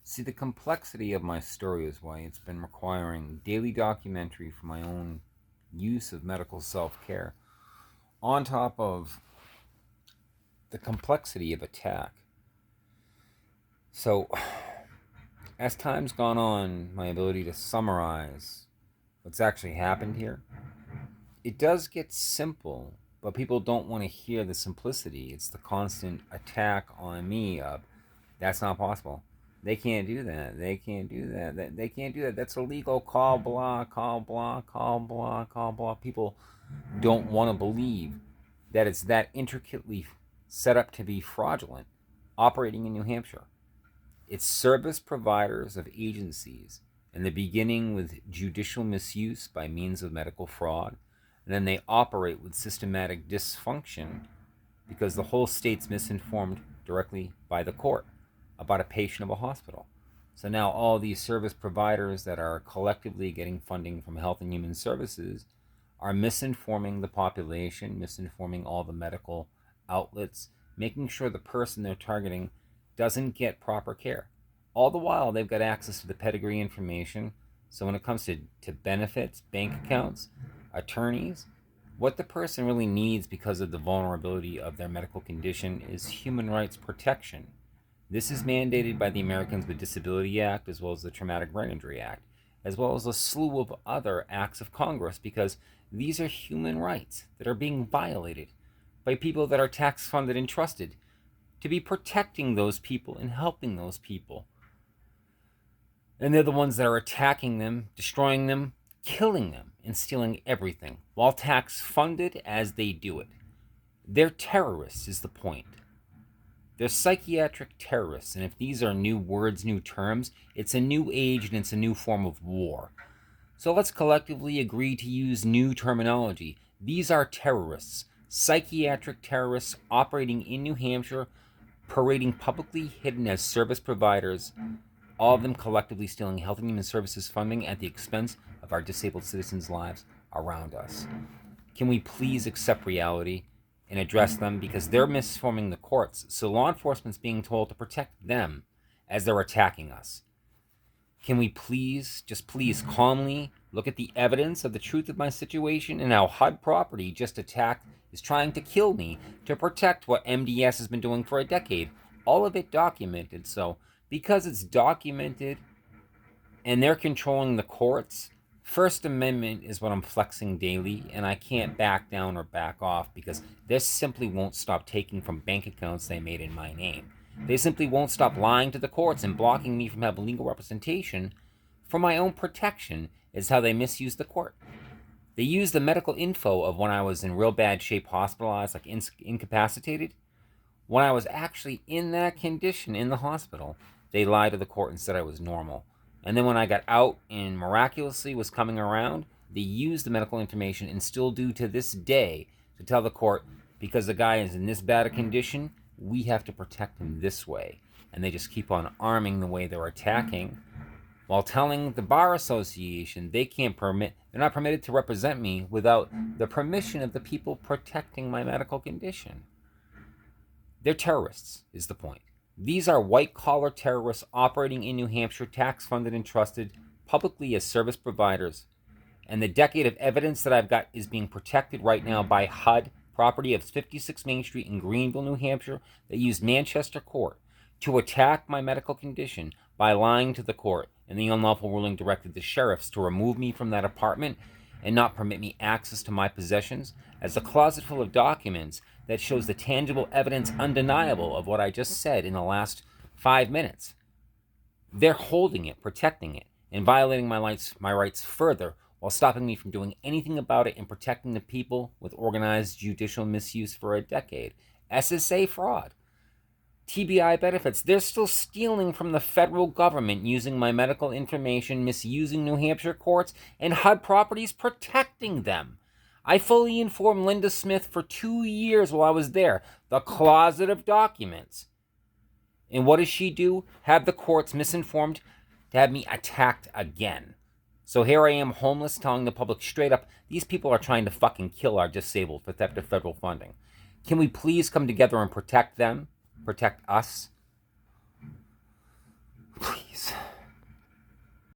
See, the complexity of my story is why it's been requiring daily documentary for my own use of medical self care, on top of the complexity of attack. So, as time's gone on, my ability to summarize what's actually happened here, it does get simple, but people don't want to hear the simplicity. It's the constant attack on me of that's not possible. They can't do that. They can't do that. They can't do that. That's illegal. Call blah, call blah, call blah, call blah. People don't want to believe that it's that intricately set up to be fraudulent operating in New Hampshire. It's service providers of agencies, in the beginning with judicial misuse by means of medical fraud, and then they operate with systematic dysfunction because the whole state's misinformed directly by the court about a patient of a hospital. So now all these service providers that are collectively getting funding from Health and Human Services are misinforming the population, misinforming all the medical outlets, making sure the person they're targeting doesn't get proper care. All the while, they've got access to the pedigree information. So when it comes to benefits, bank accounts, attorneys, what the person really needs because of the vulnerability of their medical condition is human rights protection. This is mandated by the Americans with Disability Act, as well as the Traumatic Brain Injury Act, as well as a slew of other acts of Congress, because these are human rights that are being violated by people that are tax-funded and trusted to be protecting those people and helping those people. And they're the ones that are attacking them, destroying them, killing them, and stealing everything, while tax-funded as they do it. They're terrorists, is the point. They're psychiatric terrorists, and if these are new words, new terms, it's a new age and it's a new form of war. So let's collectively agree to use new terminology. These are terrorists, psychiatric terrorists operating in New Hampshire, parading publicly hidden as service providers, all of them collectively stealing Health and Human Services funding at the expense of our disabled citizens' lives around us. Can we please accept reality and address them, because they're misforming the courts, so law enforcement's being told to protect them as they're attacking us. Can we please, just please calmly look at the evidence of the truth of my situation and how HUD property just attacked is trying to kill me to protect what MDS has been doing for a decade. All of it documented. So because it's documented and they're controlling the courts, First Amendment is what I'm flexing daily, and I can't back down or back off because this simply won't stop taking from bank accounts they made in my name. They simply won't stop lying to the courts and blocking me from having legal representation for my own protection is how they misuse the court. They use the medical info of when I was in real bad shape, hospitalized, like incapacitated. When I was actually in that condition in the hospital, they lied to the court and said I was normal. And then when I got out and miraculously was coming around, they used the medical information and still do to this day to tell the court, because the guy is in this bad a condition, we have to protect him this way. And they just keep on arming the way they're attacking, while telling the Bar Association they're not permitted to represent me without the permission of the people protecting my medical condition. They're terrorists, is the point. These are white-collar terrorists operating in New Hampshire, tax-funded and trusted publicly as service providers. And the decade of evidence that I've got is being protected right now by HUD, property of 56 Main Street in Greenville, New Hampshire, that used Manchester Court to attack my medical condition by lying to the court. And the unlawful ruling directed the sheriffs to remove me from that apartment and not permit me access to my possessions, as a closet full of documents that shows the tangible evidence undeniable of what I just said in the last 5 minutes. They're holding it, protecting it, and violating my rights further, while stopping me from doing anything about it and protecting the people with organized judicial misuse for a decade. SSA fraud. TBI benefits. They're still stealing from the federal government using my medical information, misusing New Hampshire courts, and HUD properties protecting them. I fully informed Linda Smith for 2 years while I was there. The closet of documents. And what does she do? Have the courts misinformed to have me attacked again. So here I am, homeless, telling the public straight up, these people are trying to fucking kill our disabled for theft of federal funding. Can we please come together and protect them? Protect us?